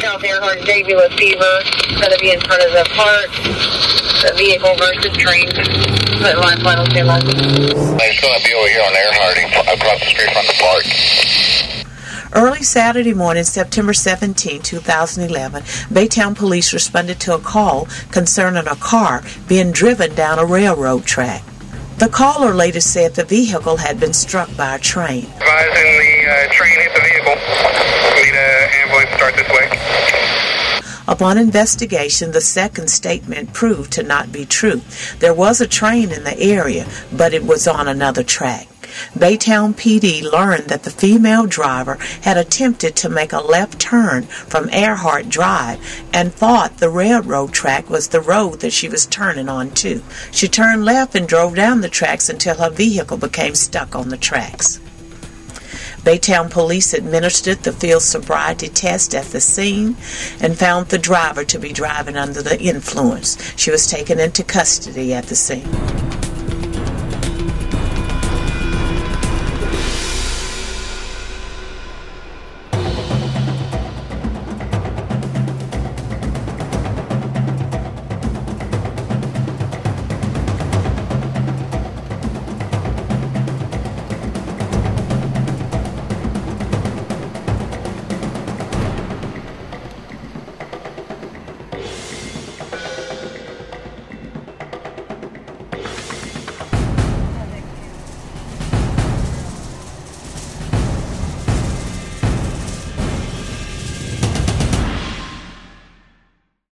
South Earhart and Davie with fever. Going to be in front of the park. The vehicle versus train. Put line final 10 lines. It's going to be over here on Earhart, across the street from the park. Early Saturday morning, September 17, 2011, Baytown police responded to a call concerning a car being driven down a railroad track. The caller later said the vehicle had been struck by a train. Advising the train hit the vehicle. Need an ambulance to start this way. Upon investigation, the second statement proved to not be true. There was a train in the area, but it was on another track. Baytown PD learned that the female driver had attempted to make a left turn from Earhart Drive and thought the railroad track was the road that she was turning onto. She turned left and drove down the tracks until her vehicle became stuck on the tracks. Baytown police administered the field sobriety test at the scene and found the driver to be driving under the influence. She was taken into custody at the scene.